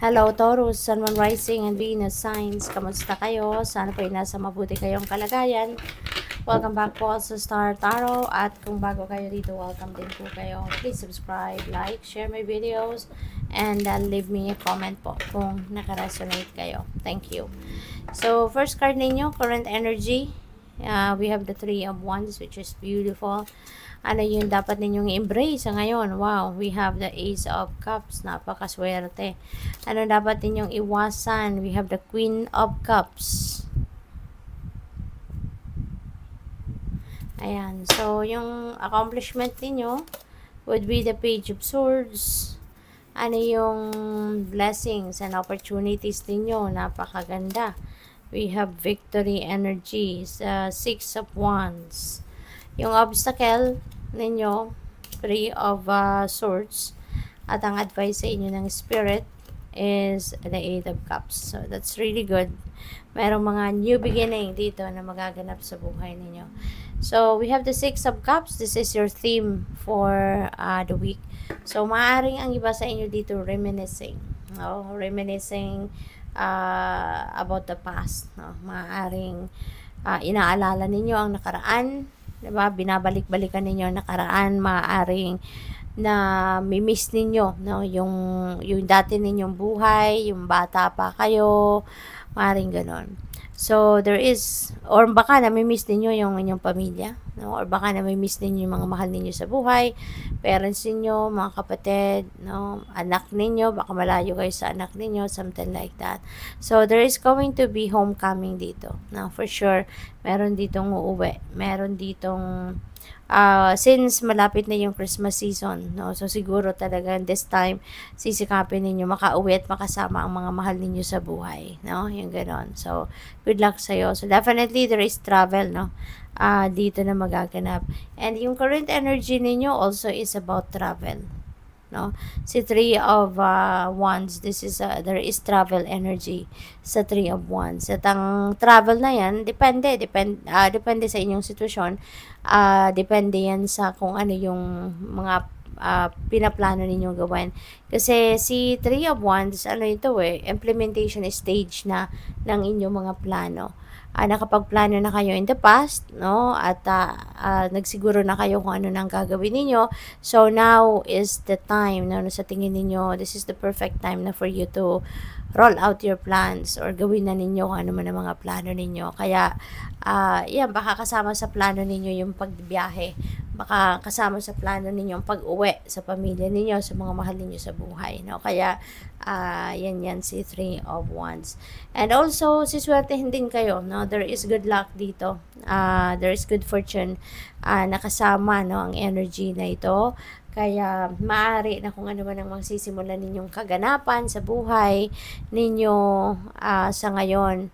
Hello Taurus, Sun, Moon, Rising, and Venus signs. Kamusta kayo? Sana po ay nasa mabuti kayong kalagayan. Welcome back po sa Star Tarot. At kung bago kayo dito, welcome din po kayo. Please subscribe, like, share my videos, and leave me a comment po kung nakaresonate kayo. Thank you. So, first card ninyo, current energy. We have the Three of Wands, which is beautiful. Ano yung dapat ninyong i-embrace sa ngayon? Wow, we have the Ace of Cups. Napakaswerte. Ano dapat ninyong iwasan? We have the Queen of Cups. Ayan. So, yung accomplishment ninyo would be the Page of Swords. Ano yung blessings and opportunities ninyo? Napakaganda. We have victory energy. Six of Wands. Yung obstacle ninyo, Three of Swords. At ang advice sa inyo ng Spirit is the Eight of Cups. So, that's really good. Merong mga new beginning dito na magaganap sa buhay ninyo. So, we have the Six of Cups. This is your theme for the week. So, maaaring ang iba sa inyo dito reminiscing. No? Reminiscing about the past. No? Maaaring inaalala ninyo ang nakaraan. Diba? Binabalik-balikan ninyo ang nakaraan. Maaaring na mi-miss ninyo, no? Yung dati ninyong buhay, yung bata pa kayo, maaaring ganon. So, there is, or baka nami-miss ninyo yung inyong pamilya, no? Or baka nami-miss ninyo yung mga mahal ninyo sa buhay, parents ninyo, mga kapatid, no? Anak ninyo, baka malayo kayo sa anak ninyo, something like that. So, there is going to be homecoming dito. Now, for sure, meron ditong uuwi. Meron ditong since malapit na yung Christmas season, no? So, siguro talaga this time, sisikapin ninyo makauwi at makasama ang mga mahal ninyo sa buhay, no? Yung ganon. So, good luck sa'yo. So, definitely, there is travel, no? Dito na magaganap. And yung current energy ninyo also is about travel, no? Si Three of Wands, this is there is travel energy sa Three of Wands. At ang travel na yan, depende sa inyong sitwasyon. Depende yan sa kung ano yung mga pinaplano ninyong gawin. Kasi si Three of Wands, ano ito implementation stage na ng inyong mga plano. Nakapagplano na kayo in the past, no? At nagsiguro na kayo kung ano nang gagawin ninyo. So, now is the time, no? Sa tingin ninyo, this is the perfect time na for you to roll out your plans or gawin na ninyo kung ano man ang mga plano ninyo. Kaya, yan, baka kasama sa plano ninyo yung pagbiyahe. Baka kasama sa plano ninyo yung pag-uwi sa pamilya ninyo, sa mga mahal ninyo sa buhay, no? Kaya, yan si Three of Wands. And also, siswertehin din kayo, no? There is good luck dito. There is good fortune nakasama, no, ang energy na ito. Kaya, maaari na kung ano man ang magsisimulan ninyong kaganapan sa buhay ninyo sa ngayon,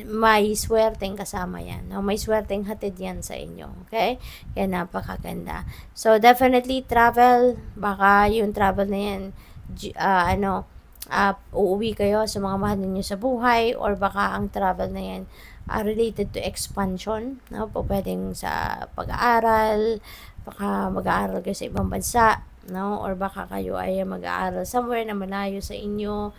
may swerteng kasama yan, no? May swerteng hatid yan sa inyo, okay? Kaya napakaganda. So, definitely, travel, baka yung travel na yan, uuwi kayo sa mga mahal ninyo sa buhay, or baka ang travel na yan related to expansion, no? Po pwedeng sa pag-aaral, baka mag-aaral kayo sa ibang bansa, no? Or baka kayo ay mag-aaral somewhere na malayo sa inyo.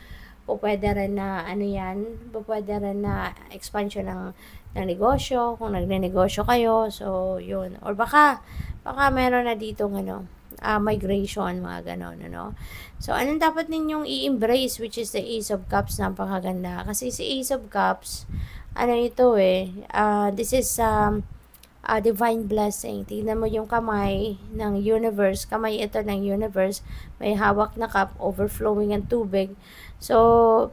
Po pwede rin na pwede rin na expansion ng negosyo, kung nagne-negosyo kayo. So, yun. Or baka meron na dito migration, mga ganon, ano. So, anong dapat ninyong i-embrace, which is the Ace of Cups? Napakaganda. Kasi si Ace of Cups, this is divine blessing. Tingnan mo yung kamay ng universe. Kamay ito ng universe. May hawak na cup, overflowing ang tubig. So,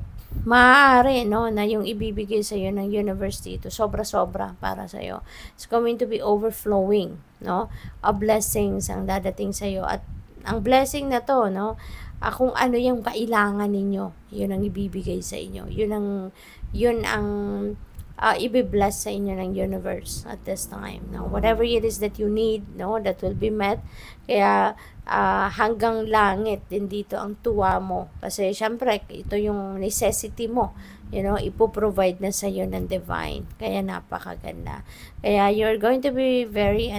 maaari, no, na yung ibibigay sa iyo ng universe dito, sobra-sobra para sa iyo. It's going to be overflowing, no, of blessings ang dadating sa iyo. At ang blessing na to, no, kung ano yung kailangan ninyo, yun ang ibibigay sa inyo. Yun ang i-bless sa inyo ng universe at this time, no? Whatever it is that you need, no, that will be met. Kaya hanggang langit din dito ang tuwa mo, kasi syempre ito yung necessity mo, ipoprovide na sa iyo ng divine. Kaya napakaganda. Kaya you're going to be very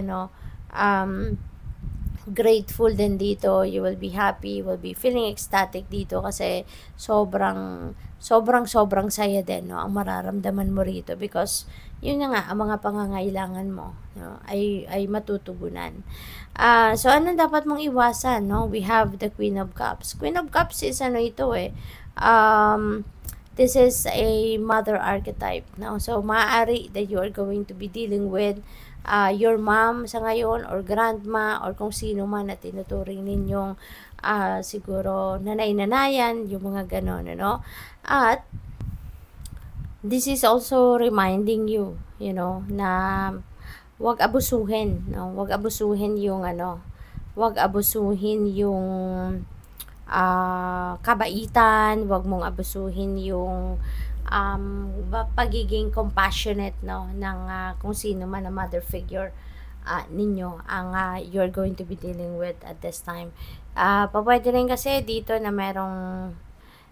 grateful din dito, you will be happy, you will be feeling ecstatic dito kasi sobrang saya din, no, ang mararamdaman mo rito because yun na nga, ang mga pangangailangan mo, no, ay matutugunan. So ano dapat mong iwasan, no? We have the Queen of Cups. Queen of Cups is ano ito this is a mother archetype, no? So maaari that you are going to be dealing with your mom sa ngayon or grandma or kung sino man na tinuturing ninyong siguro nanay-nanayan, yung mga ganon, ano? At this is also reminding you, you know, na wag abusuhin, no? Wag abusuhin yung wag abusuhin yung kabaitan, wag mong abusuhin yung pagiging compassionate, no, ng kung sino man na mother figure ninyo ang you're going to be dealing with at this time. Pwede rin kasi dito na merong,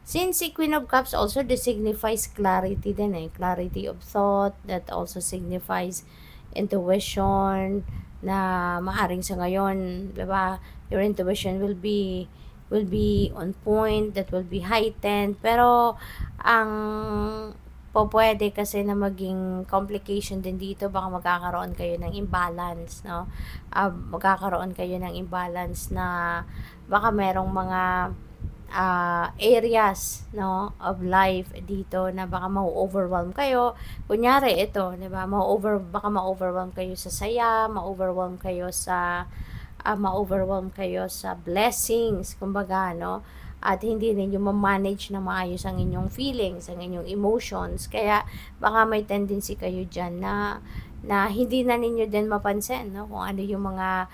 since si Queen of Cups also this signifies clarity din clarity of thought, that also signifies intuition, na maaring sa ngayon, diba, your intuition will be on point, that will be heightened, pero ang pwede kasi na maging complication din dito, baka magkakaroon kayo ng imbalance, no? Magkakaroon kayo ng imbalance na baka merong mga areas, no, of life dito na baka ma-overwhelm kayo. Kunyari ito, 'di ba? Baka ma-overwhelm kayo sa saya, ma-overwhelm kayo sa blessings, kumbaga, no? At hindi ninyo ma-manage na maayos ang inyong feelings, ang inyong emotions. Kaya baka may tendency kayo diyan na hindi na ninyo din mapansin, no, kung ano yung mga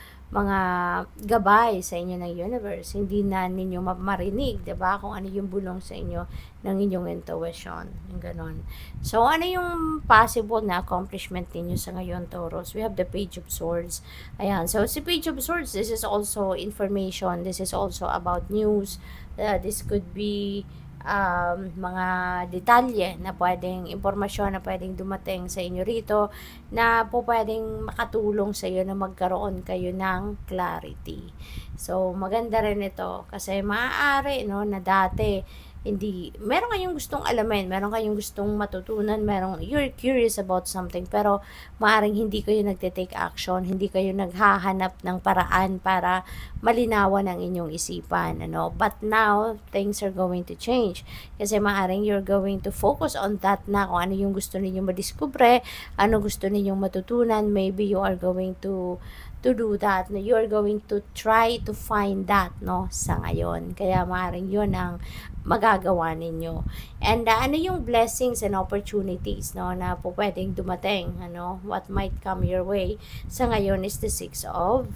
gabay sa inyo ng universe. Hindi na ninyo marinig, 'di ba, kung ano yung bulong sa inyo ng inyong intuition, yung ganon. So ano yung possible na accomplishment ninyo sa ngayon, Taurus? We have the Page of Swords. Ayan, so si Page of Swords, this is also information, this is also about news. This could be mga detalye na pwedeng, impormasyon na pwedeng dumating sa inyo rito na pwedeng makatulong sa iyo na magkaroon kayo ng clarity. So maganda rin ito kasi maaari, no, na dati meron kayong gustong alamin, meron kayong gustong matutunan, you're curious about something, pero maaring hindi kayo nagte-take action, hindi kayo naghahanap ng paraan para malinawan ang inyong isipan, ano. But now, things are going to change. Kasi maaring you're going to focus on that na, kung ano yung gusto ninyong madiskubre, ano gusto ninyong matutunan, maybe you are going to do that, no? You're going to try to find that, no, sa ngayon. Kaya maaaring yun ang magagawa ninyo. And ano yung blessings and opportunities, no, na pwedeng dumating, ano, what might come your way sa ngayon is the six of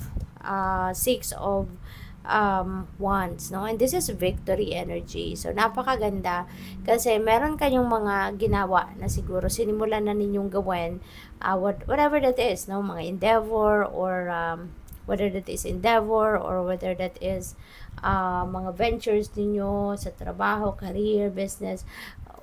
wands, no, and this is victory energy. So napakaganda kasi meron kayong mga ginawa na siguro sinimulan na ninyong gawin, whatever that is, no, mga endeavor or whether that is mga ventures ninyo sa trabaho, career, business,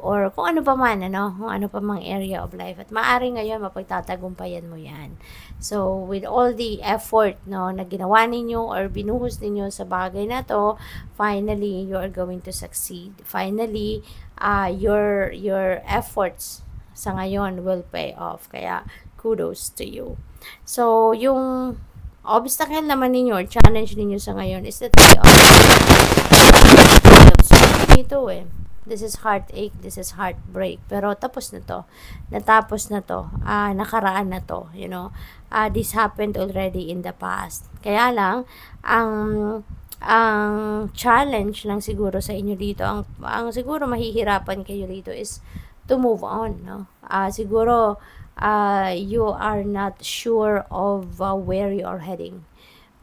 or kung ano pa man, ano, kung ano pa mang area of life. At maaari ngayon mapagtatagumpayan mo yan. So, with all the effort, no, na ginawa ninyo or binuhos ninyo sa bagay na to, finally, you are going to succeed. Finally, your efforts sa ngayon will pay off. Kaya, kudos to you. So, yung obstacle naman ninyo or challenge ninyo sa ngayon is that dito this is heartache, this is heartbreak, pero tapos na to, natapos na to, nakaraan na to, you know, this happened already in the past. Kaya lang ang challenge lang siguro sa inyo dito, ang siguro mahihirapan kayo dito is to move on, no? Siguro you are not sure of where you are heading.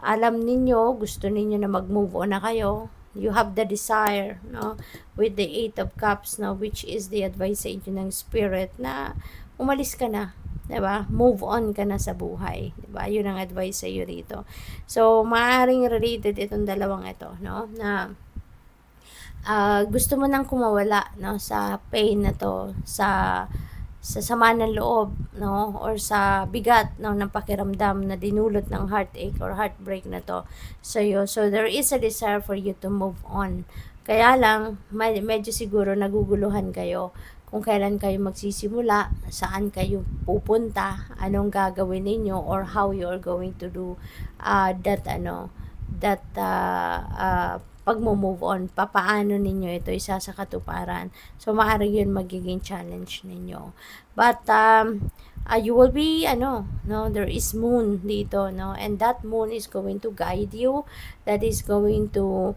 Alam ninyo, gusto ninyo na mag-move on na kayo. You have the desire, no, with the 8 of Cups, no, which is the advice sa inyo ng spirit na umalis ka na, diba? Move on ka na sa buhay, diba? Yun ang advice sa iyo rito. So, maaaring related itong dalawang ito, no, na gusto mo nang kumawala, no, sa pain na to, sa sa sama ng loob, no, or sa bigat, no, ng pakiramdam na dinulot ng heartache or heartbreak na to sa iyo. So there is a desire for you to move on. Kaya lang medyo siguro naguguluhan kayo kung kailan kayo magsisimula, saan kayo pupunta, anong gagawin ninyo, or how you are going to do that pag-move on, papaano ninyo ito isa sa katuparan. So, maaaring yun magiging challenge ninyo. But, you will be, there is moon dito, no? And that moon is going to guide you. That is going to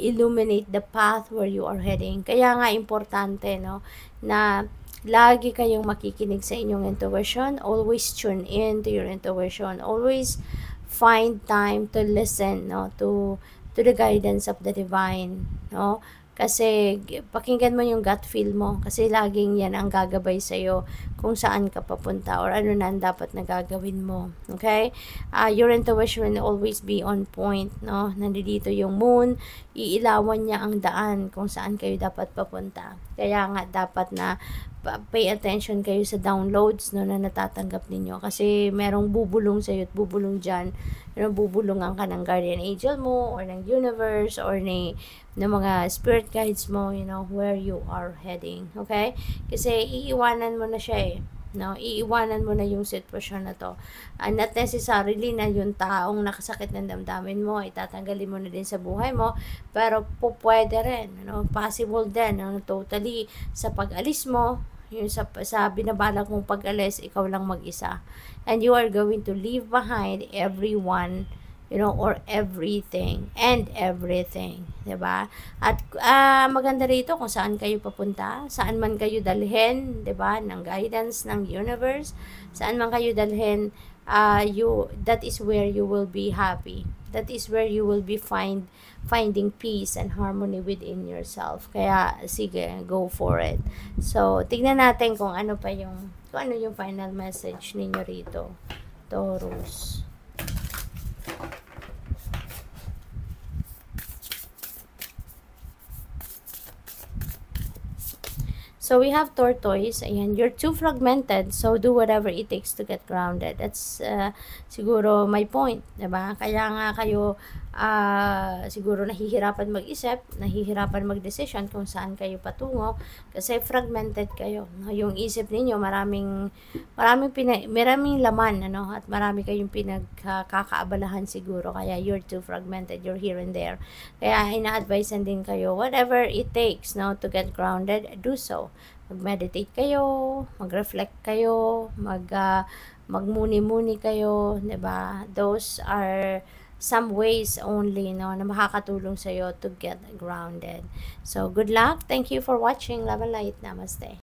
illuminate the path where you are heading. Kaya nga, importante, no? Na lagi kayong makikinig sa inyong intuition. Always tune in to your intuition. Always find time to listen, no? To the guidance of the divine, no? Kasi pakinggan mo yung gut feel mo, kasi laging yan ang gagabay sa iyo kung saan ka papunta or ano na ang dapat na gagawin mo. Okay? Your intuition will always be on point, no? Nandito yung moon, iilawan niya ang daan kung saan kayo dapat papunta. Kaya nga dapat na pay attention kayo sa downloads, no, na natatanggap ninyo, kasi merong bubulong sa iyo at bubulong diyan, bubulungan ka ng guardian angel mo or ng universe or ng mga spirit guides mo, where you are heading. Okay? Kasi iiwanan mo na siya, no? Iiwanan mo na yung sitwasyon na to. Not necessarily na yung taong nakasakit ng damdamin mo, itatanggalin mo na din sa buhay mo, pero pwede rin, possible din, totally sa pag-alis mo, yung sa binabalak mong pag-alis, ikaw lang mag-isa. And you are going to leave behind everyone, or everything and everything, 'di ba? At maganda rito kung saan kayo papunta, saan man kayo dalhin, 'di ba, ng guidance ng universe, saan man kayo dalhin, that is where you will be happy. That is where you will be finding peace and harmony within yourself. Kaya sige, go for it. So, tignan natin kung ano yung final message ninyo rito, Taurus. So, we have tortoise. Ayan, you're too fragmented, so do whatever it takes to get grounded. That's siguro my point, diba? Kaya nga kayo siguro nahihirapan mag-isip, nahihirapan mag-decision kung saan kayo patungo, kasi fragmented kayo. Yung isip ninyo, maraming laman, at marami kayong pinagkakaabalahan siguro. Kaya you're too fragmented, you're here and there. Kaya ina-advisean din kayo, whatever it takes, to get grounded, do so. Mag-meditate kayo, mag-reflect kayo, magmuni-muni kayo, 'di ba? Those are some ways only, na makakatulong sa iyo to get grounded. So, good luck. Thank you for watching. Love and light. Namaste.